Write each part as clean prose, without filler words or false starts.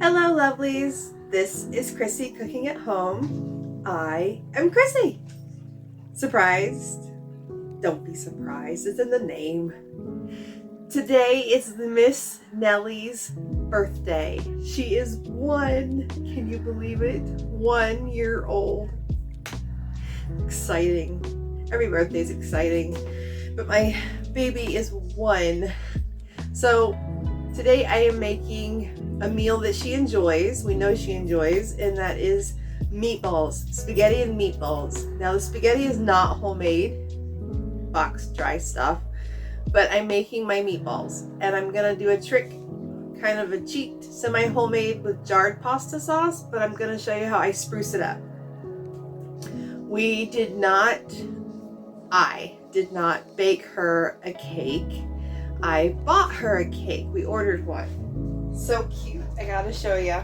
Hello lovelies, this is Chrissy cooking at home. I am Chrissy. Surprised? Don't be surprised, it's in the name. Today is Miss Nellie's birthday. She is 1, can you believe it? 1 year old. Exciting. Every birthday is exciting, but my baby is 1. So today I am making a meal that she enjoys, we know she enjoys, and that is meatballs, spaghetti and meatballs. Now the spaghetti is not homemade, boxed dry stuff, but I'm making my meatballs, and I'm gonna do a trick, kind of a cheat, semi-homemade with jarred pasta sauce, but I'm gonna show you how I spruce it up. I did not bake her a cake. I bought her a cake. We ordered one. So cute. I gotta show you.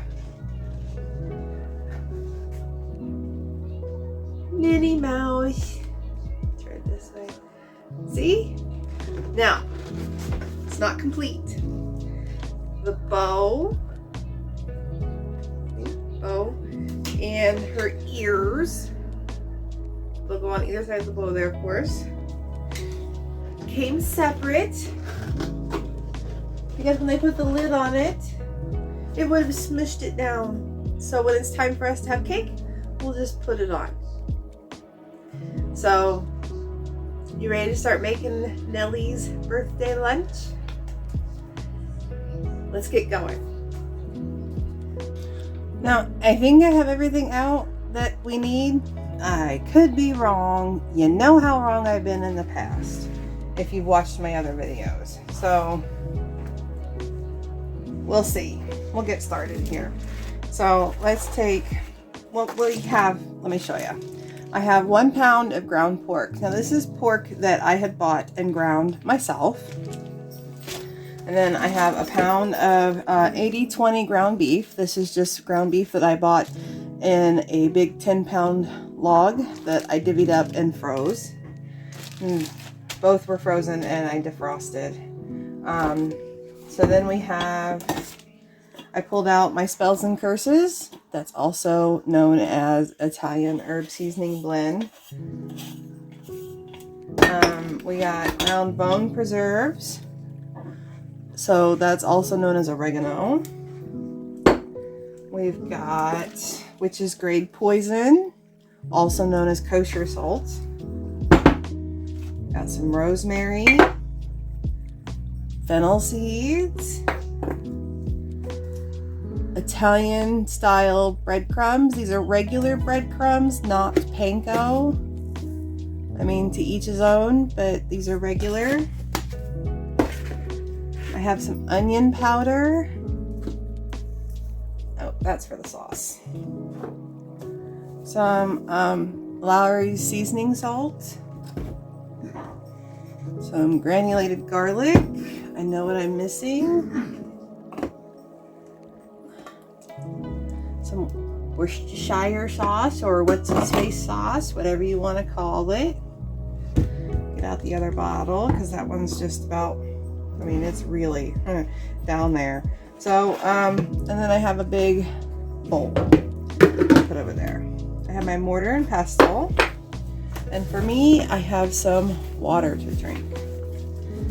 Minnie Mouse. Turn it this way. See? Now, it's not complete. The bow and her ears, they'll go on either side of the bow there, of course, came separate because when they put the lid on it, it would have smushed it down. So when it's time for us to have cake, we'll just put it on. So, you ready to start making Nellie's birthday lunch? Let's get going. Now, I think I have everything out that we need. I could be wrong. You know how wrong I've been in the past if you've watched my other videos. So, we'll see. We'll get started here. So let's take what we have. Let me show you. I have 1 pound of ground pork. Now this is pork that I had bought and ground myself. And then I have a pound of 80/20 ground beef. This is just ground beef that I bought in a big 10-pound log that I divvied up and froze. And both were frozen and I defrosted. So then we have, I pulled out my Spells and Curses. That's also known as Italian herb seasoning blend. We got ground bone preserves. So that's also known as oregano. We've got witch's grade poison, also known as kosher salt. Got some rosemary, fennel seeds, Italian style breadcrumbs. These are regular breadcrumbs, not panko. I mean, to each his own, but these are regular. I have some onion powder. Oh, that's for the sauce. Some Lowry's seasoning salt. Some granulated garlic. I know what I'm missing. Some Worcestershire sauce, or what's its face sauce, whatever you want to call it. Get out the other bottle because that one's just about, I mean, it's really down there. So, and then I have a big bowl to put over there. I have my mortar and pestle. And for me, I have some water to drink.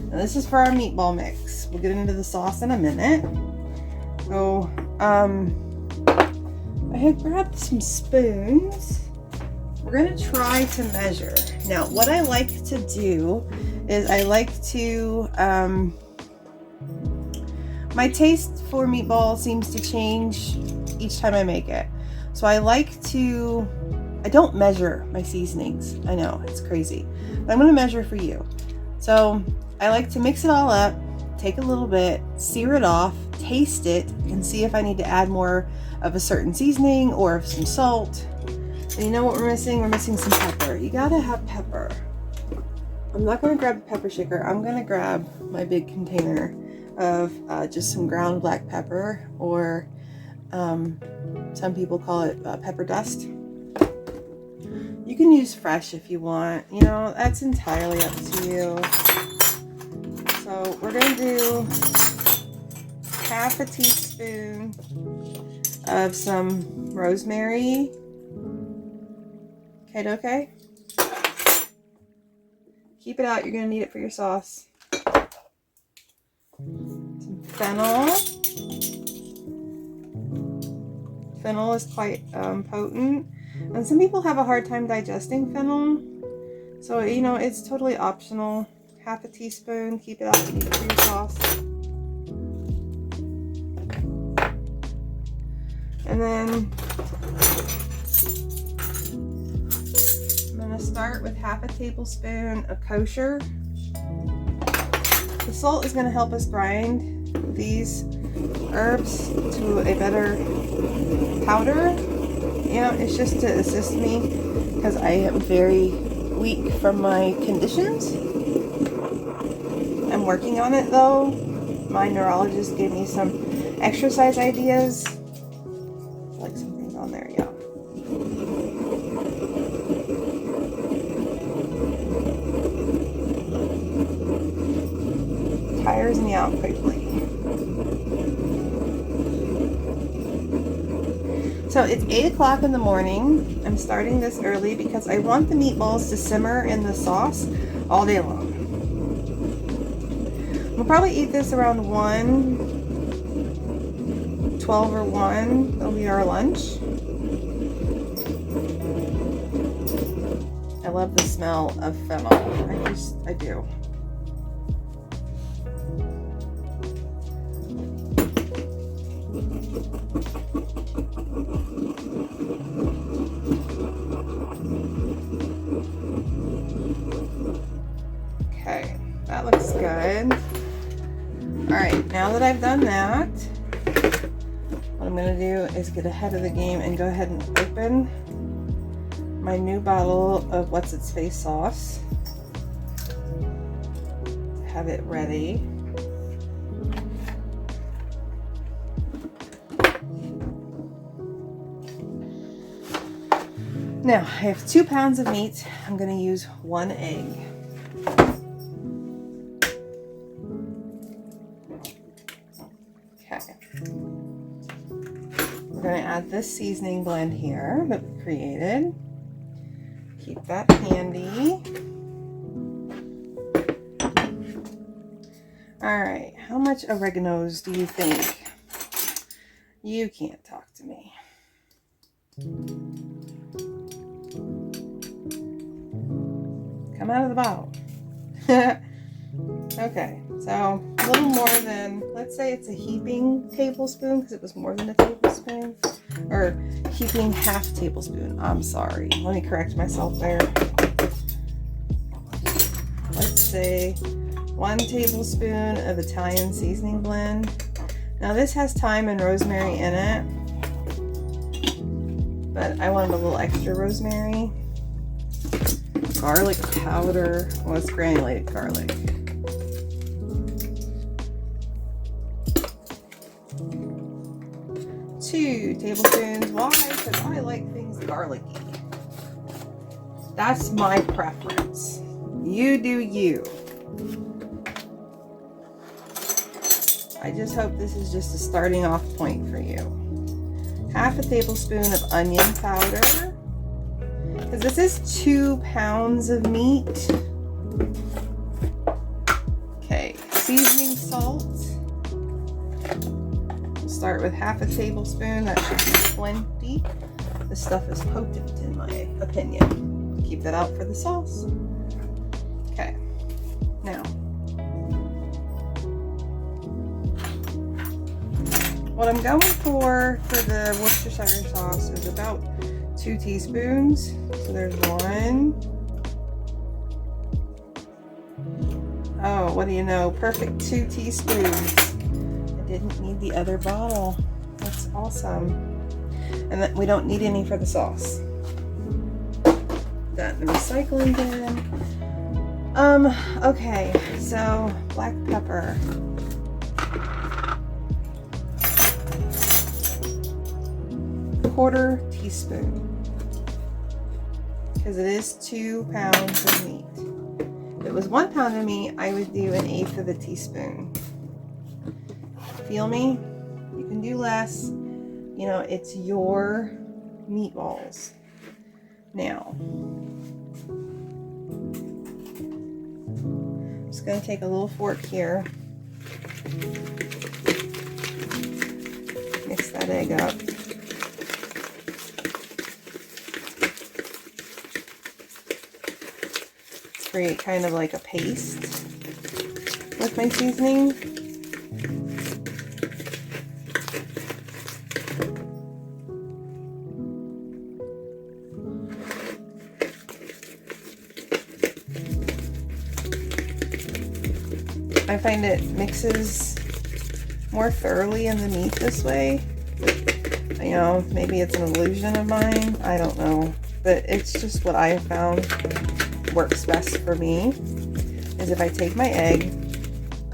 Now this is for our meatball mix. We'll get into the sauce in a minute. So, I had grabbed some spoons. We're gonna try to measure. Now, what I like to do is I like to, my taste for meatball seems to change each time I make it. So I like to, I don't measure my seasonings. I know, it's crazy. But I'm gonna measure for you. So I like to mix it all up, take a little bit, sear it off, taste it, and see if I need to add more of a certain seasoning or some salt. And you know what we're missing? We're missing some pepper. You gotta have pepper. I'm not gonna grab a pepper shaker. I'm gonna grab my big container of just some ground black pepper, or some people call it pepper dust. You can use fresh if you want. You know, that's entirely up to you. So we're gonna do half a teaspoon of some rosemary. Okay. Keep it out. You're going to need it for your sauce. Some fennel. Fennel is quite potent. And some people have a hard time digesting fennel. So, you know, it's totally optional. Half a teaspoon. Keep it out. You need it for your sauce. And then I'm going to start with half a tablespoon of kosher. The salt is going to help us grind these herbs to a better powder. You know, it's just to assist me because I am very weak from my conditions. I'm working on it though. My neurologist gave me some exercise ideas. Like some things on there, yeah. Tires me out quickly. So it's 8 o'clock in the morning. I'm starting this early because I want the meatballs to simmer in the sauce all day long. We'll probably eat this around 12 or 1. That'll be our lunch. I love the smell of fennel. I do. Okay, that looks good. Alright, now that I've done that, what I'm going to do is get ahead of the game and go ahead and open my new bottle of What's Its Face sauce. Have it ready. Now, I have 2 pounds of meat. I'm going to use 1 egg. Okay. We're going to add this seasoning blend here that we created. Keep that handy. Alright, how much oregano's do you think? You can't talk to me. Come out of the bottle. Okay, so a little more than, let's say it's a heaping tablespoon because it was more than a tablespoon. Or heaping half tablespoon. I'm sorry. Let me correct myself there. Let's say 1 tablespoon of Italian seasoning blend. Now this has thyme and rosemary in it, but I wanted a little extra rosemary. Garlic powder. Well, it's granulated garlic. Two tablespoons. Why? Because I like things garlicky. That's my preference. You do you. I just hope this is just a starting off point for you. Half a tablespoon of onion powder. Because this is 2 pounds of meat. Okay, seasoning salt. We'll start with half a tablespoon. That should be plenty. This stuff is potent in my opinion. Keep that out for the sauce. Okay, now. What I'm going for the Worcestershire sauce is about 2 teaspoons. So there's 1. Oh, what do you know? Perfect 2 teaspoons. I didn't need the other bottle. That's awesome. And then we don't need any for the sauce. That in the recycling bin. Okay, so black pepper. Quarter teaspoon, because it is 2 pounds of meat. If it was 1 pound of meat, I would do 1/8 of a teaspoon. If feel me? You can do less. You know, it's your meatballs. Now, I'm just going to take a little fork here. Mix that egg up. Create kind of like a paste with my seasoning. I find it mixes more thoroughly in the meat this way. You know, maybe it's an illusion of mine. I don't know. But it's just what I have found works best for me, is if I take my egg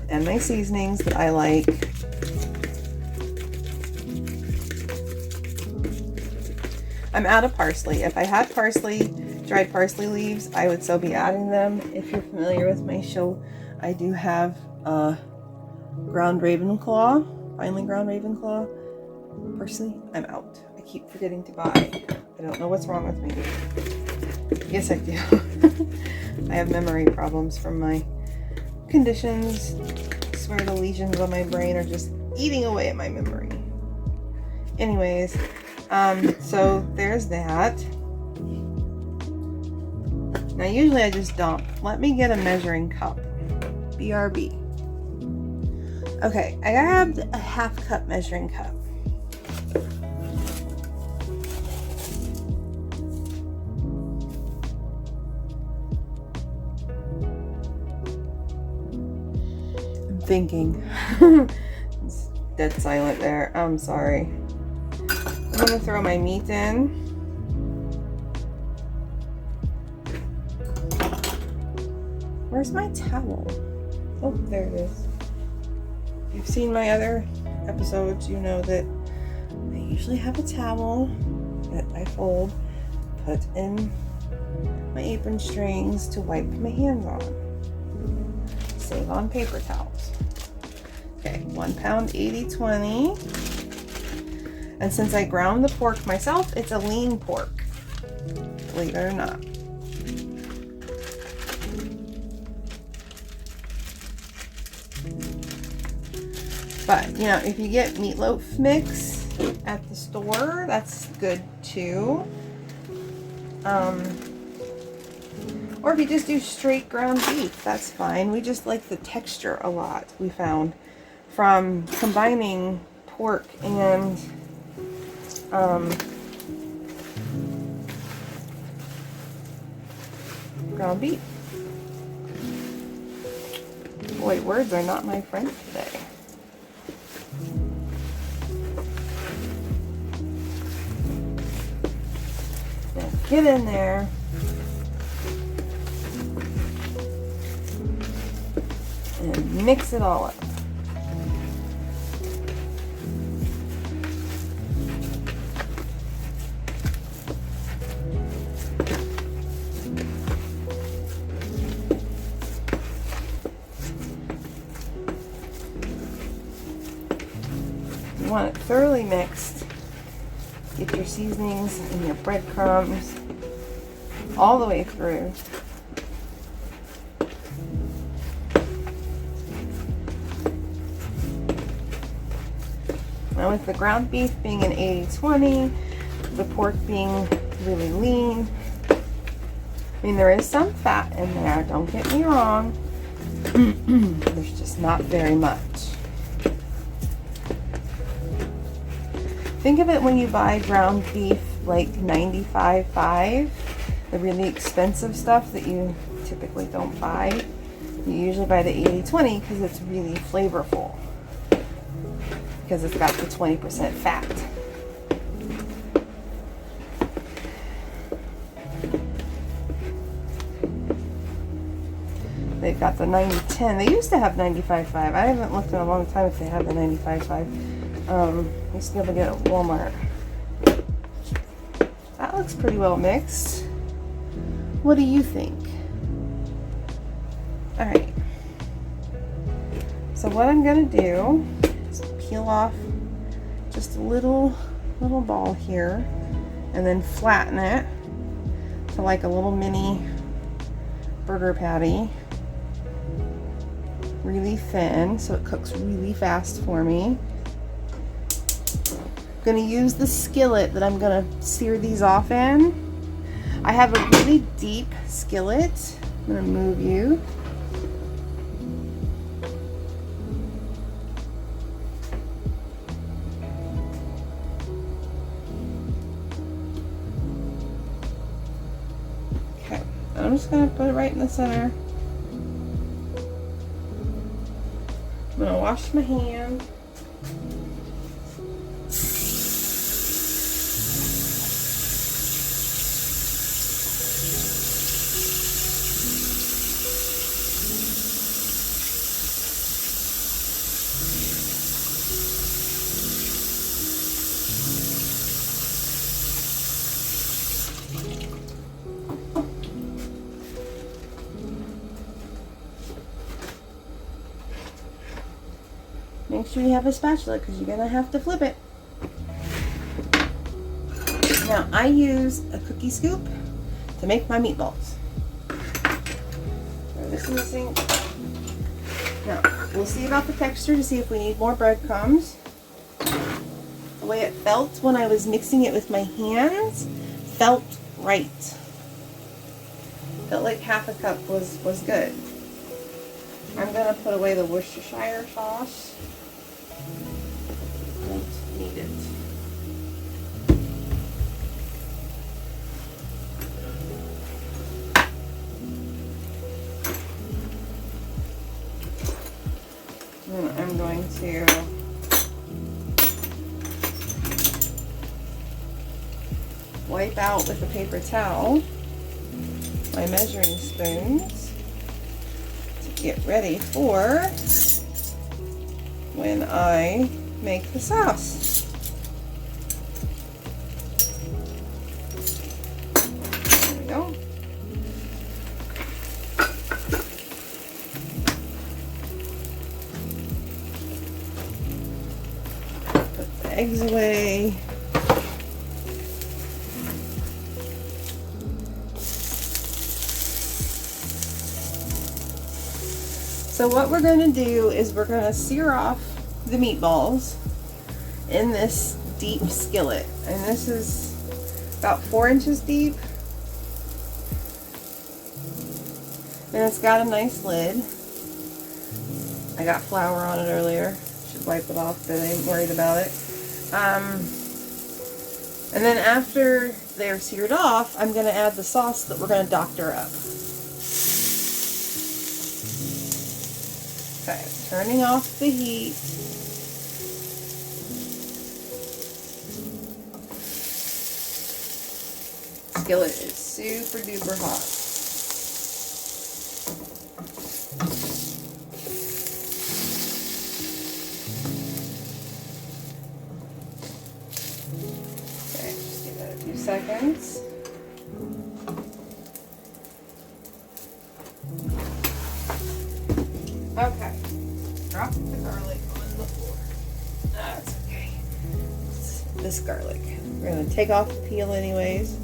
and my seasonings that I like, I'm out of parsley. If I had parsley, dried parsley leaves, I would still be adding them. If you're familiar with my show, I do have ground Ravenclaw, finely ground Ravenclaw parsley. I'm out. I keep forgetting to buy. I don't know what's wrong with me. Yes, I do. I have memory problems from my conditions. I swear the lesions on my brain are just eating away at my memory. Anyways, so there's that. Now usually I just dump. Let me get a measuring cup. BRB. Okay, I grabbed a half cup measuring cup. I'm thinking. It's dead silent there. I'm sorry. I'm gonna throw my meat in. Where's my towel? Oh, there it is. If you've seen my other episodes, you know that I usually have a towel that I fold, put in my apron strings to wipe my hands on. Save on paper towels. Okay, 1 pound 80/20. And since I ground the pork myself, it's a lean pork, believe it or not. But, you know, if you get meatloaf mix at the store, that's good too. Or if you just do straight ground beef, that's fine. We just like the texture a lot, we found, from combining pork and ground beef. Boy, words are not my friend today. Now get in there. And mix it all up. You want it thoroughly mixed. Get your seasonings and your breadcrumbs all the way through. Now with the ground beef being an 80/20, the pork being really lean, I mean, there is some fat in there, don't get me wrong. There's just not very much. Think of it when you buy ground beef like 95.5, the really expensive stuff that you typically don't buy. You usually buy the 80/20 because it's really flavorful, because it's got the 20% fat. They've got the 90/10. They used to have 95.5. I haven't looked in a long time if they have the 95.5. Used to be able to get it at Walmart. That looks pretty well mixed. What do you think? Alright. So what I'm going to do is peel off just a little ball here and then flatten it to like a little mini burger patty, really thin so it cooks really fast for me. I'm gonna use the skillet that I'm gonna sear these off in. I have a really deep skillet. I'm gonna move you. Okay, I'm just gonna put it right in the center. I'm gonna wash my hand. Make sure you have a spatula because you're going to have to flip it. Now, I use a cookie scoop to make my meatballs. Throw this in the sink. Now, we'll see about the texture to see if we need more breadcrumbs. The way it felt when I was mixing it with my hands felt right. Felt like half a cup was good. I'm going to put away the Worcestershire sauce. Don't need it. And I'm going to wipe out with a paper towel my measuring spoons to get ready for when I make the sauce. There we go. Put the eggs away. So what we're going to do is we're going to sear off the meatballs in this deep skillet. And this is about 4 inches deep. And it's got a nice lid. I got flour on it earlier. Should wipe it off, but I ain't worried about it. And then after they're seared off, I'm going to add the sauce that we're going to doctor up. Okay, turning off the heat. Skillet is super duper hot. Okay, just give that a few seconds. Okay, drop the garlic on the floor. That's okay. It's this garlic. We're going to take off the peel anyways.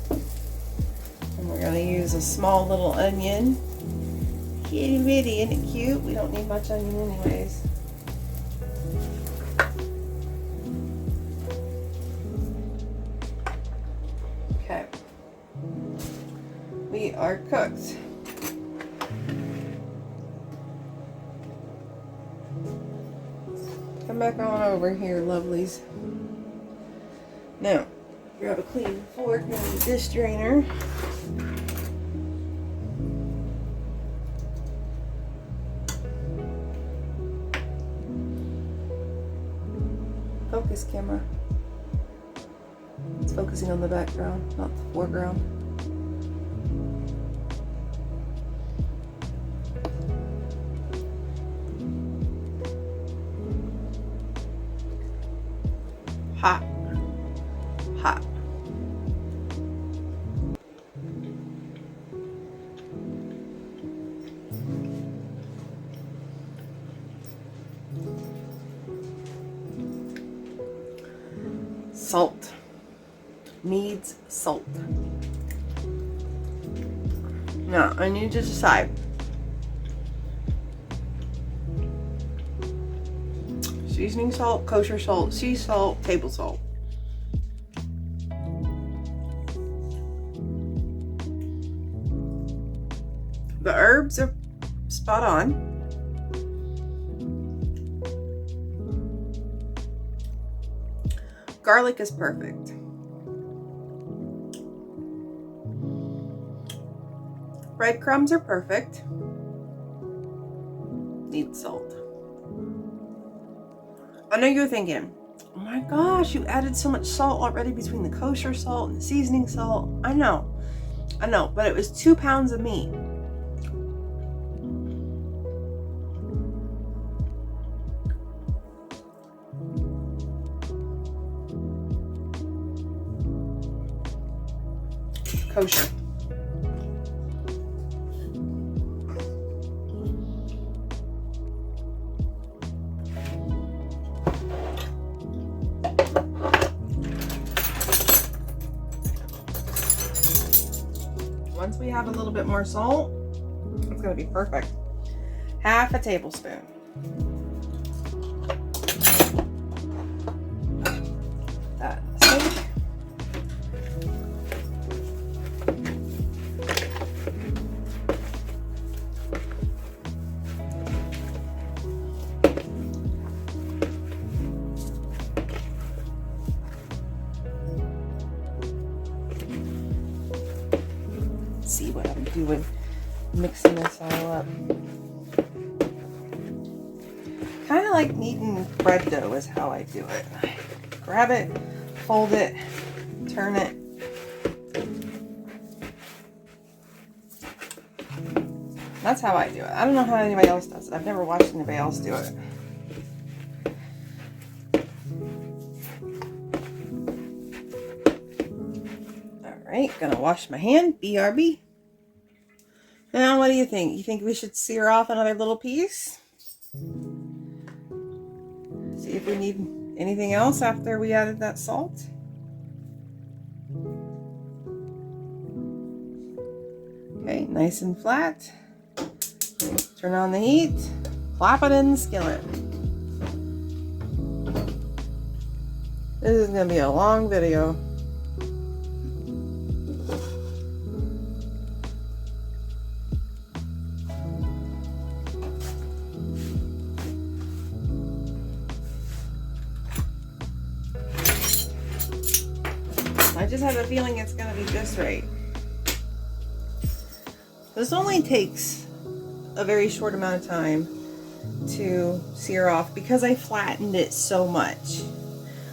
And we're going to use a small little onion. Kitty bitty, isn't it cute? We don't need much onion anyways. Okay. We are cooked. Come back on over here, lovelies. Now, grab a clean fork and a dish drainer. Focus, camera. It's focusing on the background, not the foreground. Hot. Hot. Salt. Needs salt. Now, I need to decide. Seasoning salt, kosher salt, sea salt, table salt. The herbs are spot on. Garlic is perfect. Breadcrumbs are perfect. Need salt. I know you're thinking, oh my gosh, you added so much salt already between the kosher salt and the seasoning salt. I know, but it was 2 pounds of meat. Kosher. Once we have a little bit more salt, it's going to be perfect. Half a tablespoon. That in the sink. See what I'm doing, mixing this all up. Kind of like kneading bread dough is how I do it. Grab it, fold it, turn it. That's how I do it. I don't know how anybody else does it. I've never watched anybody else do it. Alright, gonna wash my hand. BRB. Now, what do you think? You think we should sear off another little piece? See if we need anything else after we added that salt. Okay, nice and flat. Turn on the heat. Plop it in the skillet. This is going to be a long video. I just have a feeling it's going to be just right. This only takes a very short amount of time to sear off because I flattened it so much.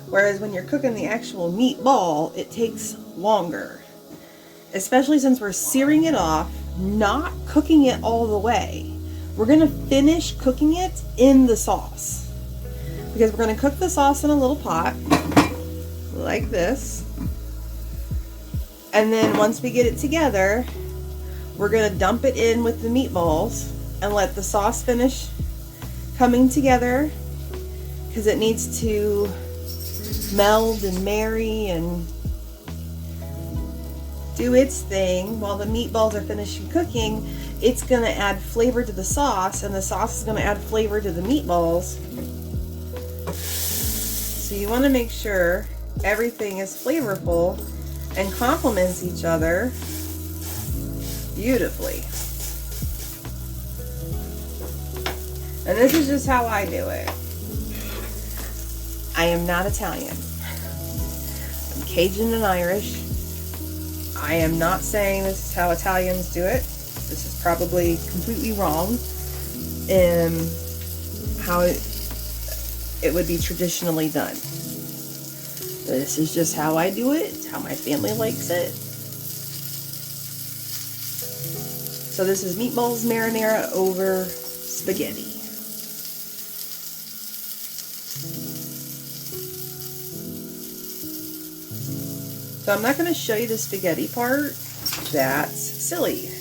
Whereas when you're cooking the actual meatball, it takes longer. Especially since we're searing it off, not cooking it all the way. We're going to finish cooking it in the sauce. Because we're going to cook the sauce in a little pot, like this. And then once we get it together, we're going to dump it in with the meatballs and let the sauce finish coming together because it needs to meld and marry and do its thing while the meatballs are finishing cooking. It's going to add flavor to the sauce, and the sauce is going to add flavor to the meatballs. So you want to make sure everything is flavorful and complements each other beautifully. And this is just how I do it. I am not Italian. I'm Cajun and Irish. I am not saying this is how Italians do it. This is probably completely wrong in how it would be traditionally done. This is just how I do it. It's how my family likes it. So this is meatballs marinara over spaghetti. So I'm not going to show you the spaghetti part. That's silly.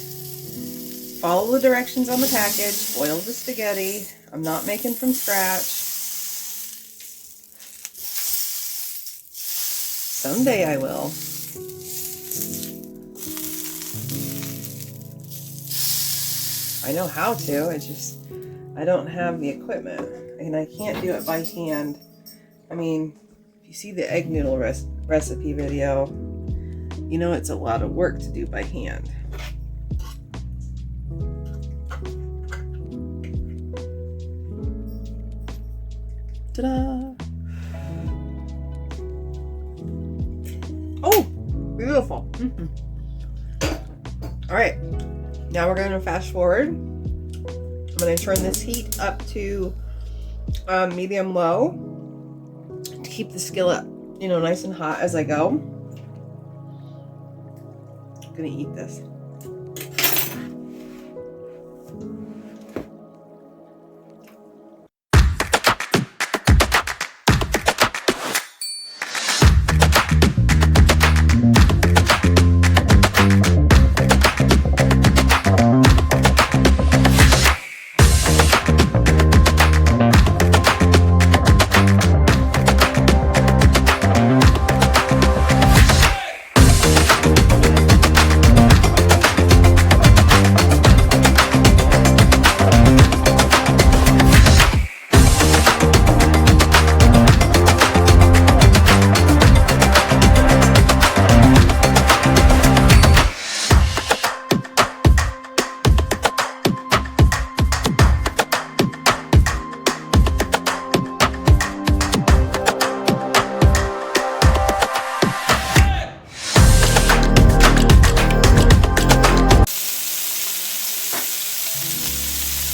Follow the directions on the package. Boil the spaghetti. I'm not making from scratch. Someday I will. I know how to, I don't have the equipment, and I can't do it by hand. I mean, if you see the egg noodle recipe video, you know it's a lot of work to do by hand. Ta-da! Oh, beautiful. All right, now we're going to fast forward. I'm going to turn this heat up to medium low to keep the skillet, nice and hot as I go. I'm going to eat this.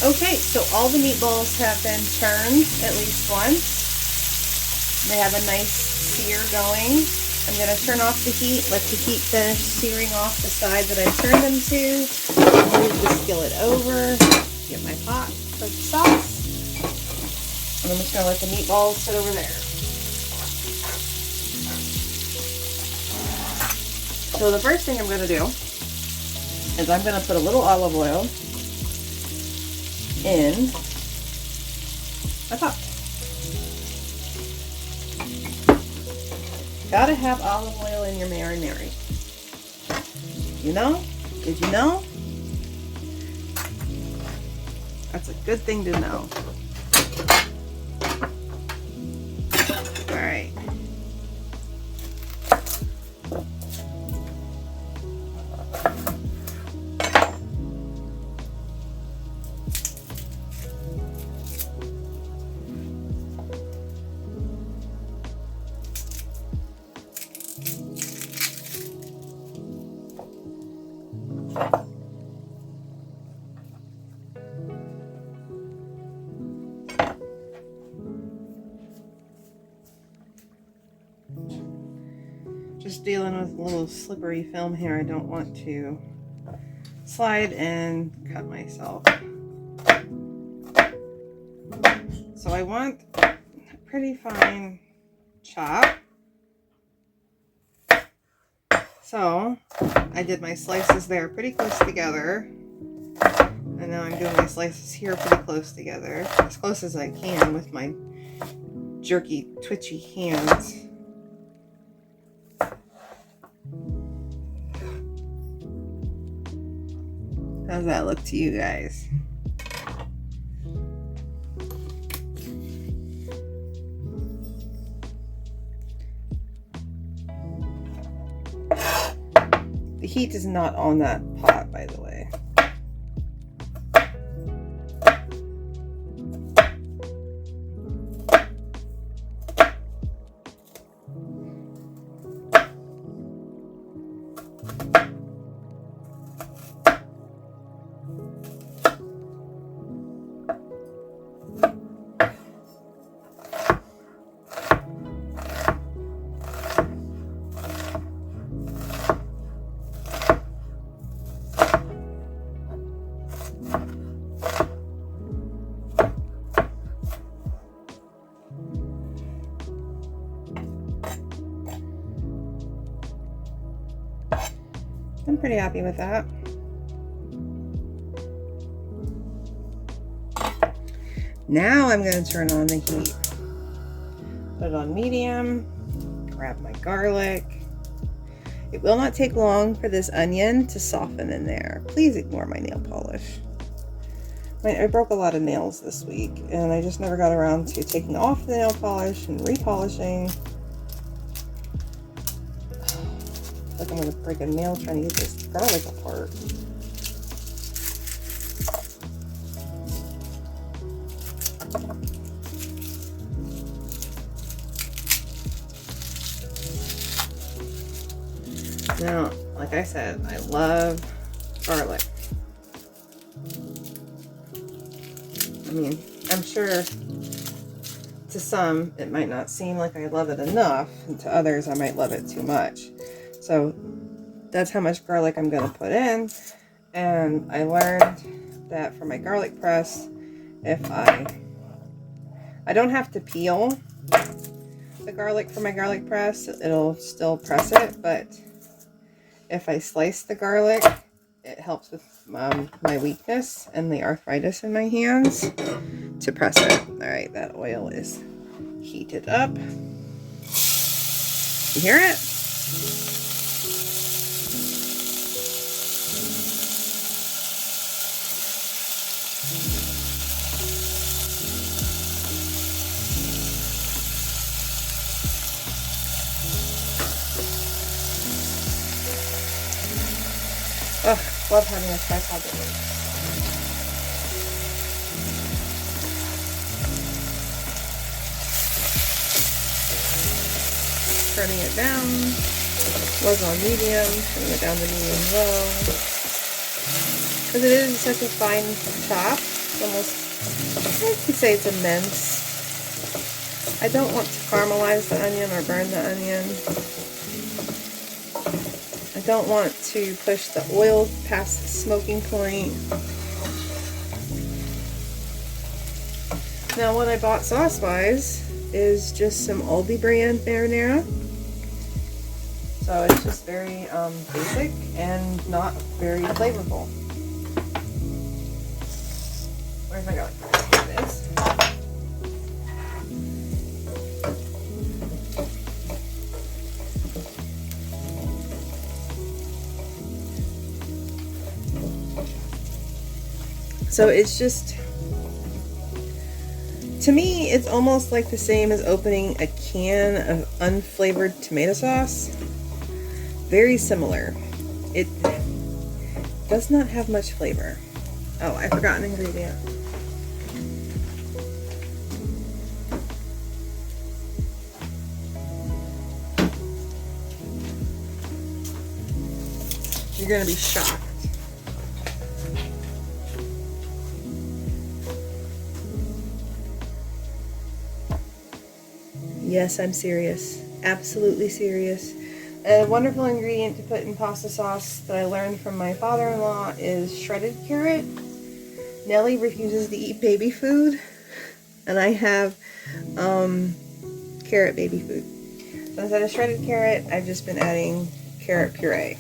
Okay, so all the meatballs have been turned at least once. They have a nice sear going. I'm going to turn off the heat, let the heat finish searing off the side that I turned them to. Move the skillet over, get my pot for the sauce. And I'm just going to let the meatballs sit over there. So the first thing I'm going to do is I'm going to put a little olive oil in my pot. Gotta have olive oil in your marinara. You know? Did you know? That's a good thing to know. Alright. Just dealing with a little slippery film here. I don't want to slide and cut myself. So I want a pretty fine chop. So I did my slices there pretty close together. And now I'm doing my slices here pretty close together. As close as I can with my jerky, twitchy hands. How's that look to you guys? The heat is not on that pot, by the way. I'm pretty happy with that. Now I'm going to turn on the heat. Put it on medium. grab my garlic. It will not take long for this onion to soften in there. Please ignore my nail polish. I broke a lot of nails this week, and I just never got around to taking off the nail polish and repolishing. I feel like I'm going to break a nail trying to get this garlic apart. Now, like I said, I love garlic. I mean, I'm sure to some it might not seem like I love it enough, and to others I might love it too much. So that's how much garlic I'm going to put in. And I learned that for my garlic press, if I don't have to peel the garlic for my garlic press, it'll still press it, but if I slice the garlic, it helps with my weakness and the arthritis in my hands to press it. All right, that oil is heated up. You hear it? Ugh, love having a tripod that works. Turning it down. Was on medium. Turning it down to medium low. Because it is such a fine chop. It's almost, I could say it's immense. I don't want to caramelize the onion or burn the onion. I don't want to push the oil past the smoking point. Now what I bought sauce-wise is just some Aldi brand marinara. So it's just very basic and not very flavorful. Where's my garlic? Here it is. So it's just, to me, it's almost like the same as opening a can of unflavored tomato sauce. Very similar. It does not have much flavor. Oh, I forgot an ingredient. You're gonna be shocked. Yes, I'm serious. Absolutely serious. A wonderful ingredient to put in pasta sauce that I learned from my father-in-law is shredded carrot. Nellie refuses to eat baby food, and I have carrot baby food. So instead of shredded carrot, I've just been adding carrot puree.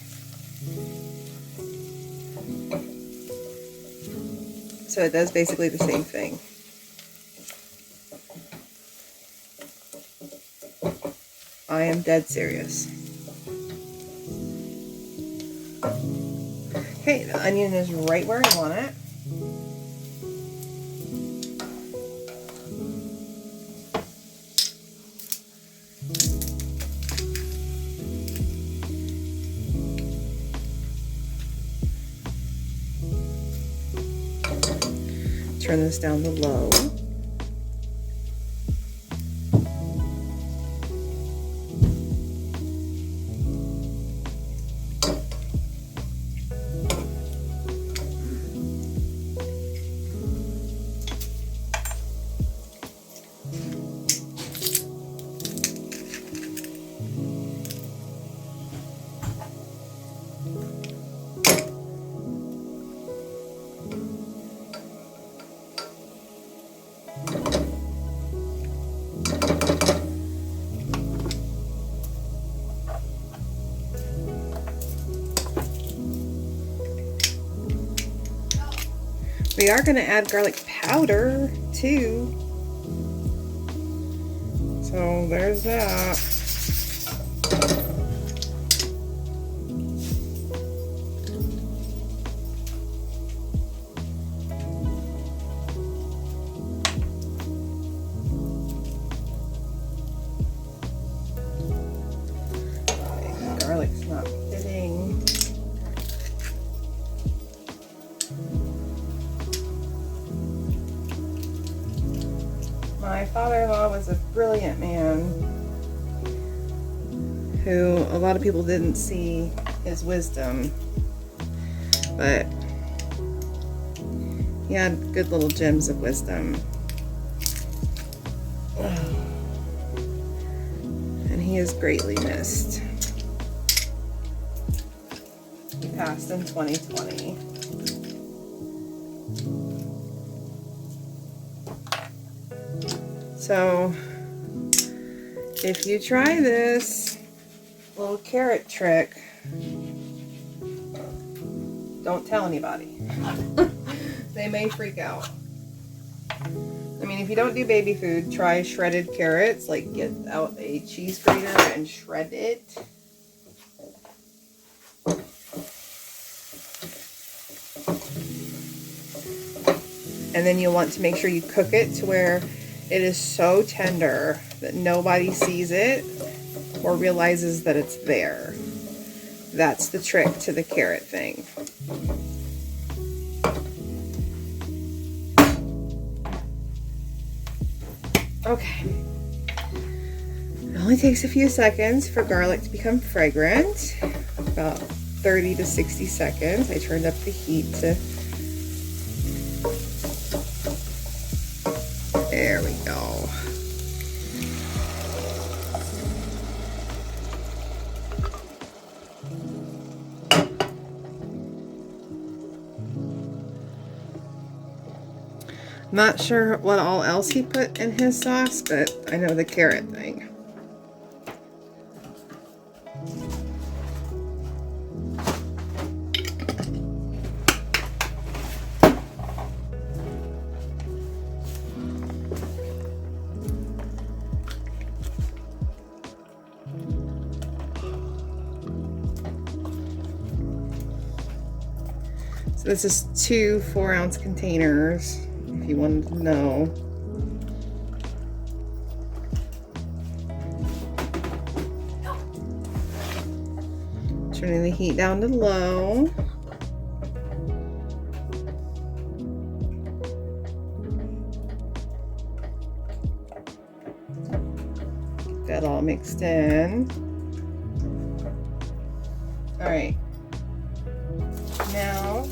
So it does basically the same thing. I am dead serious. Okay, the onion is right where I want it. Turn this down to low. We are going to add garlic powder too. So there's that. Garlic's not fitting. My father-in-law was a brilliant man who a lot of people didn't see his wisdom, but he had good little gems of wisdom. And he is greatly missed. He passed in 2020. So, if you try this little carrot trick, don't tell anybody. They may freak out. I mean, if you don't do baby food, try shredded carrots. Like, get out a cheese grater and shred it. And then you'll want to make sure you cook it to where it is so tender that nobody sees it or realizes that it's there. That's the trick to the carrot thing. Okay. It only takes a few seconds for garlic to become fragrant. About 30 to 60 seconds. I turned up the heat to... There we go. Not sure what all else he put in his sauce, but I know the carrot thing. So this is 2 4-ounce containers, if you wanted to know. Turning the heat down to low. Get that all mixed in. All right. Now,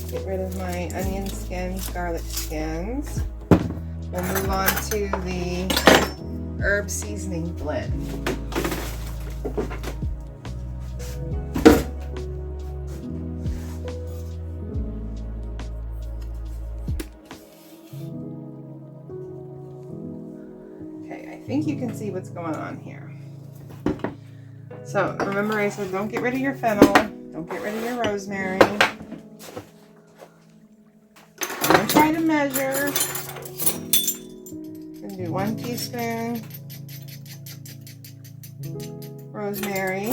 get rid of my onion skins, garlic skins. We'll move on to the herb seasoning blend. Okay, I think you can see what's going on here. So remember I said don't get rid of your fennel, don't get rid of your rosemary. I'm going to try to measure. I'm going to do 1 teaspoon rosemary.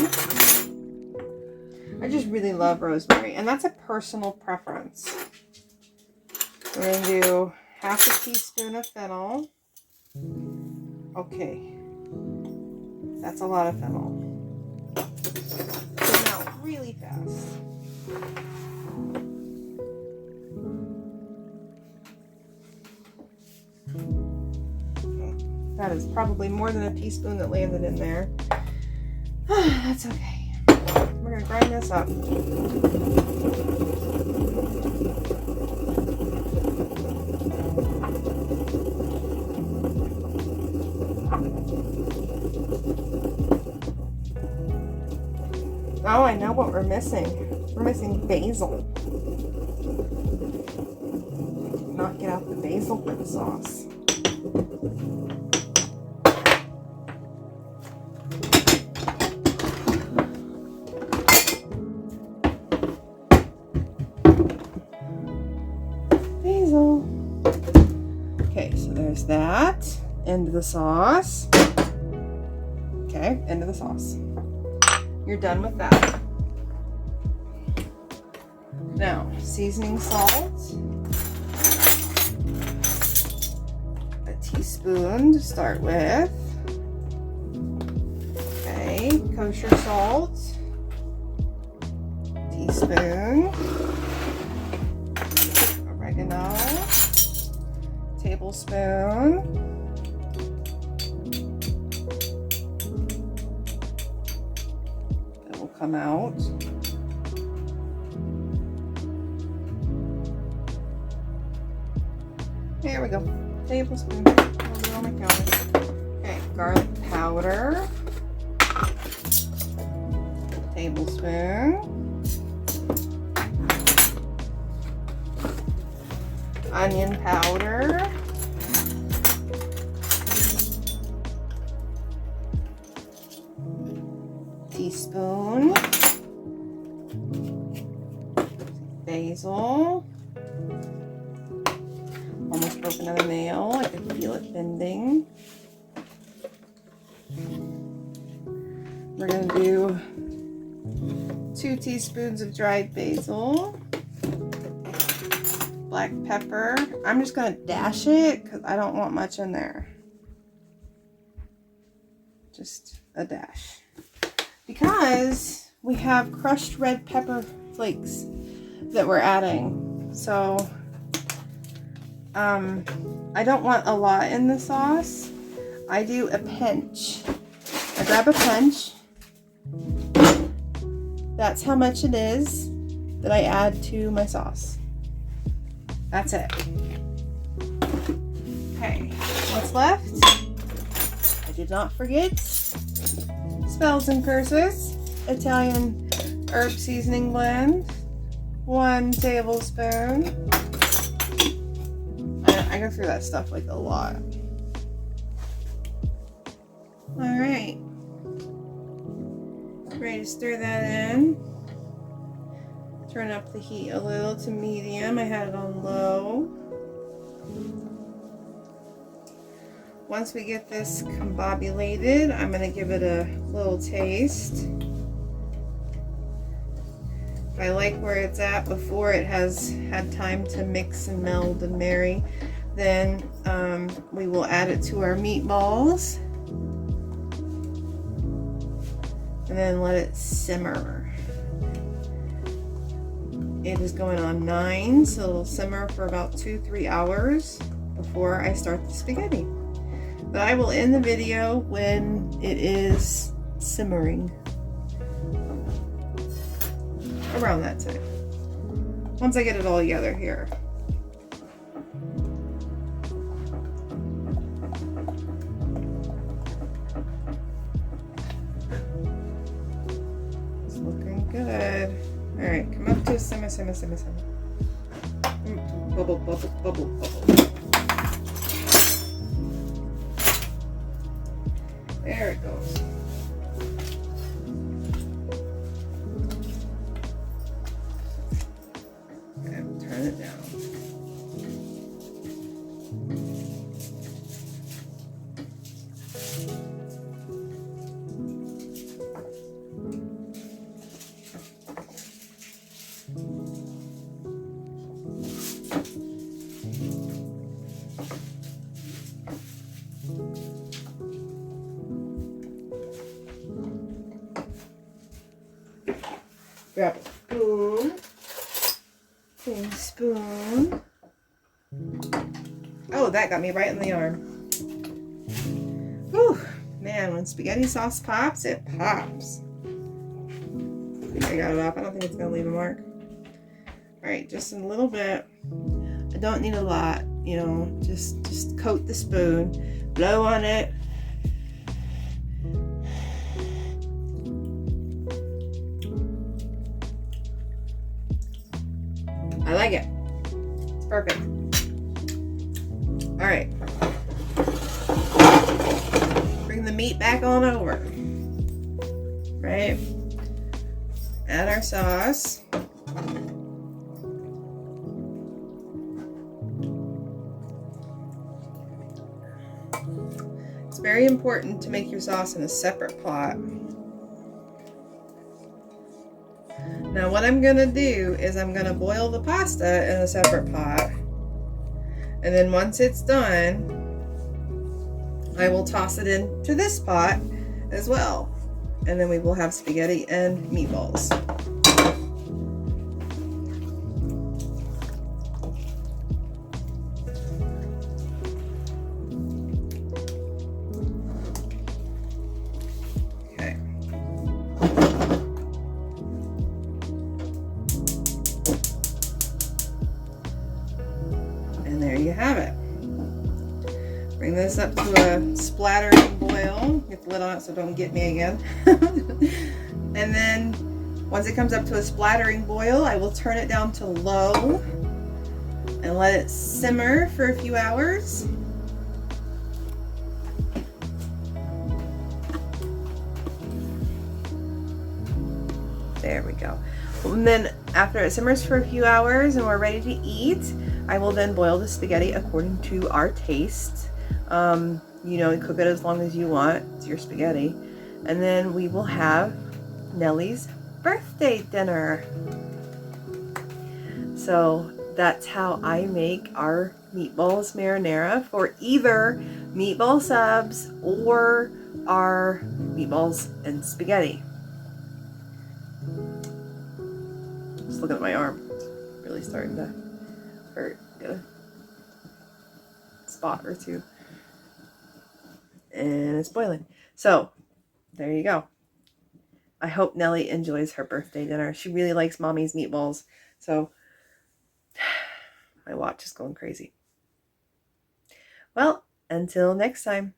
I just really love rosemary, and that's a personal preference. We're going to do 1/2 teaspoon of fennel. Okay, that's a lot of fennel. Came out really fast. That is probably more than a teaspoon that landed in there. That's okay. We're going to grind this up. Oh, I know what we're missing. We're missing basil. Knock it out the basil for the sauce. Basil. Okay, so there's that. Into the sauce. Okay, into the sauce. You're done with that. Now, seasoning salt. A teaspoon to start with. Okay, kosher salt. Teaspoon. Oregano. Tablespoon. It will come out. There we go. Tablespoon. A little bit on my counter. Okay, garlic powder. Tablespoon. Onion powder. Teaspoon. Basil. Almost broke another nail. I can feel it bending. We're going to do 2 teaspoons of dried basil. Black pepper. I'm just going to dash it because I don't want much in there. Just a dash. Because we have crushed red pepper flakes that we're adding. So I don't want a lot in the sauce. I do a pinch. I grab a pinch. That's how much it is that I add to my sauce. That's it. Okay, what's left? I did not forget spells and curses. Italian herb seasoning blend. 1 tablespoon. I go through that stuff like a lot. Alright. Ready to stir that in. Turn up the heat a little to medium. I had it on low. Once we get this combobulated, I'm going to give it a little taste. If I like where it's at before it has had time to mix and meld and marry, then we will add it to our meatballs. And then let it simmer. It is going on 9, so it'll simmer for about 2-3 hours before I start the spaghetti. But I will end the video when it is simmering. Around that time. Once I get it all together here. It's looking good. Alright, come up to a simmer, simmer, simmer, simmer. Bubble, bubble, bubble, bubble. There it goes. And turn it down. Grab a spoon. Same spoon. Oh, that got me right in the arm. Whew, man, when spaghetti sauce pops, it pops. I think I got it off. I don't think it's gonna leave a mark. Alright, just a little bit. I don't need a lot, you know, just coat the spoon, blow on it. I like it. It's perfect. All right. Bring the meat back on over. Right? Add our sauce. It's Very important to make your sauce in a separate pot. Now what I'm gonna do is I'm gonna boil the pasta in a separate pot, and then once it's done, I will toss it into this pot as well, and then we will have spaghetti and meatballs. Okay. And there you have it. Bring this up to a splattering boil. Get the lid on it so don't get me again. And then once it comes up to a splattering boil, I will turn it down to low and let it simmer for a few hours. There we go. And then after it simmers for a few hours and we're ready to eat, I will then boil the spaghetti according to our taste. You know, cook it as long as you want. It's your spaghetti. And then we will have Nellie's birthday dinner. So that's how I make our meatballs marinara for either meatball subs or our meatballs and spaghetti. Just looking at my arm. It's really starting to hurt. Got a spot or two. And it's boiling. So there you go. I hope Nellie enjoys her birthday dinner. She really likes Mommy's meatballs. So my watch is going crazy. Well, until next time.